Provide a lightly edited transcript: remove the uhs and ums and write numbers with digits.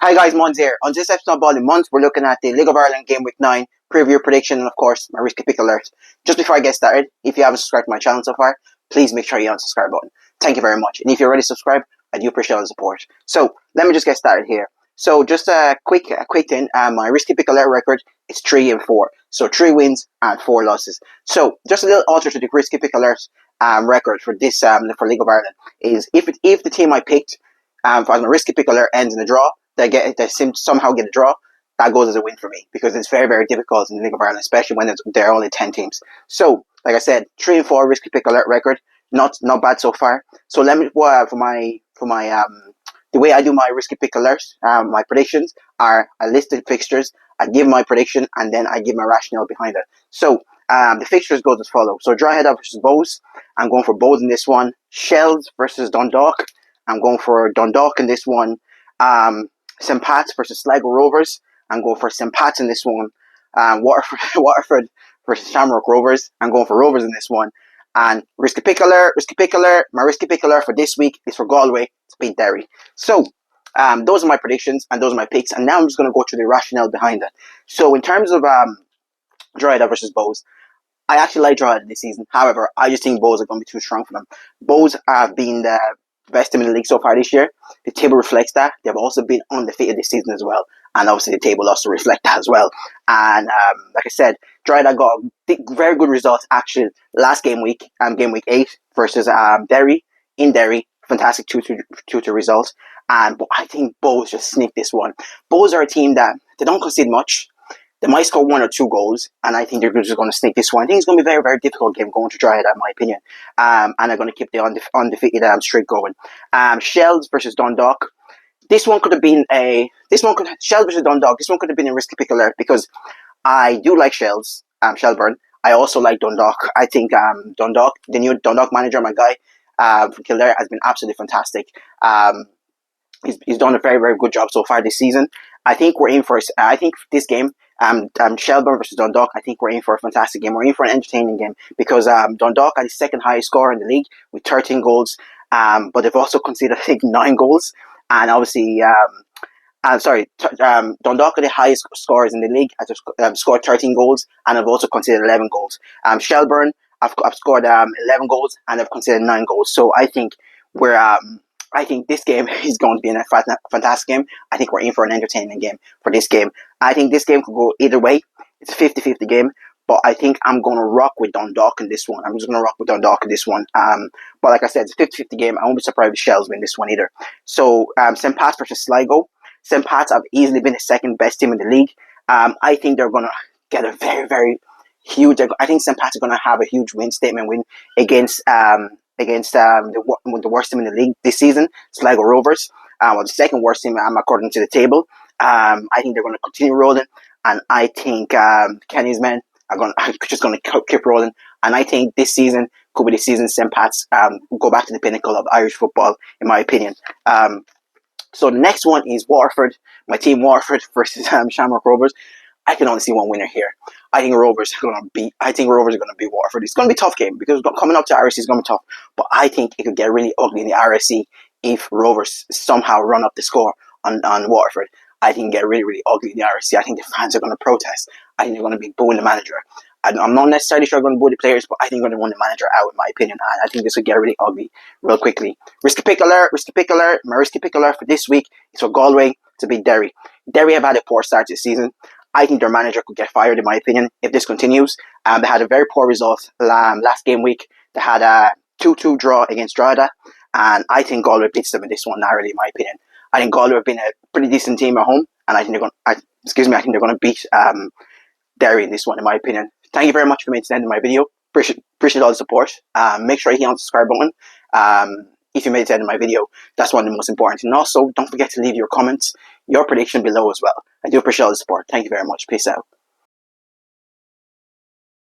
Hi guys, Mons here. On this episode of Ball in Months, we're looking at the League of Ireland Game Week 9 preview prediction and of course my risky pick alert. Just before I get started, if you haven't subscribed to my channel so far, please make sure you hit the subscribe button. Thank you very much. And if you're already subscribed, I do appreciate all the support. So let me just get started here. So just a quick thing, my risky pick alert record is 3-4. So 3 wins and 4 losses. So just a little alter to the risky pick alert record for this for League of Ireland is if the team I picked for my risky pick alert ends in a draw, they somehow get a draw, that goes as a win for me because it's very, very difficult in the League of Ireland, especially when there are only 10 teams. So, like I said, 3-4 risky pick alert record, not bad so far. So let me for my the way I do my risky pick alerts, my predictions are I list the fixtures, I give my prediction, and then I give my rationale behind it. So the fixtures goes as follows. So Drogheda versus Bows, I'm going for Bows in this one. Shells versus Dundalk, I'm going for Dundalk in this one. St. Pat's versus Sligo Rovers, I'm going for St. Pat's in this one. Waterford versus Shamrock Rovers, I'm going for Rovers in this one. And risky pick alert, my risky pick alert for this week is for Galway to beat Derry. So, those are my predictions and those are my picks. And now I'm just going to go through the rationale behind it. So, in terms of Drogheda versus Bows, I actually like Drogheda this season. However, I just think Bows are going to be too strong for them. Bows have been the best team in the league so far this year. The table reflects that. They've also been undefeated this season as well. And obviously the table also reflects that as well. And like I said, Drogheda got very good results actually last game week 8 versus Derry in Derry. Fantastic 2-2 result. But I think Bows just sneaked this one. Bows are a team that they don't concede much. They might score 1 or 2 goals, and I think they're just going to sneak this one. I think it's going to be a very, very difficult game going to Drogheda, in my opinion. And they're going to keep the undefeated streak going. Shells versus Dundalk. This one could have been Shells versus Dundalk. This one could have been a risky pick alert because I do like Shells, Shelburne. I also like Dundalk. I think Dundalk, the new Dundalk manager, my guy from Kildare, has been absolutely fantastic. He's done a very, very good job so far this season. I think we're in for. I think this game, Shelburne versus Dundalk, I think we're in for a fantastic game. We're in for an entertaining game because Dundalk are the second highest scorer in the league with 13 goals. But they've also conceded, I think, 9 goals. And obviously, Dundalk are the highest scorers in the league. I've scored 13 goals and I've also conceded 11 goals. Shelburne, I've scored 11 goals and I've conceded 9 goals. So I think I think this game is going to be a fantastic game. I think we're in for an entertaining game for this game. I think this game could go either way. It's a 50-50 game, but I think I'm going to rock with Dundalk in this one. I'm just going to rock with Dundalk in this one. But like I said, it's a 50-50 game. I won't be surprised if Shells win this one either. So St. Pat's versus Sligo. St. Pat's have easily been the second best team in the league. I think they're going to get a very, very huge. I think St. Pat's are going to have a huge statement win against the worst team in the league this season, Sligo Rovers. The second worst team according to the table. I think they're going to continue rolling, and I think Kenny's men are just going to keep rolling. And I think this season could be the season St. Pat's go back to the pinnacle of Irish football, in my opinion. So the next one is Waterford, my team Waterford versus Shamrock Rovers. I can only see one winner here. I think Rovers are going to beat Waterford. It's going to be a tough game because coming up to RSC is going to be tough. But I think it could get really ugly in the RSC if Rovers somehow run up the score on Waterford. I think it get really, really ugly in the RSC. I think the fans are going to protest. I think they're going to be booing the manager. I'm not necessarily sure they're going to boo the players, but I think they're going to run the manager out, in my opinion. And I think this will get really ugly real quickly. Risky pick alert. My risky pick alert for this week is for Galway to beat Derry. Derry have had a poor start this season. I think their manager could get fired, in my opinion, if this continues. They had a very poor result last game week. They had a 2-2 draw against Drogheda, and I think Galway beats them in this one narrowly, in my opinion. I think Galway have been a pretty decent team at home, and I think they're going to beat Derry in this one, in my opinion. Thank you very much for making it to the end of my video. Appreciate all the support. Make sure you hit on the subscribe button. If you made it to the end of my video, that's one of the most important. And also, don't forget to leave your comments, your prediction below as well. I do appreciate all the support. Thank you very much. Peace out.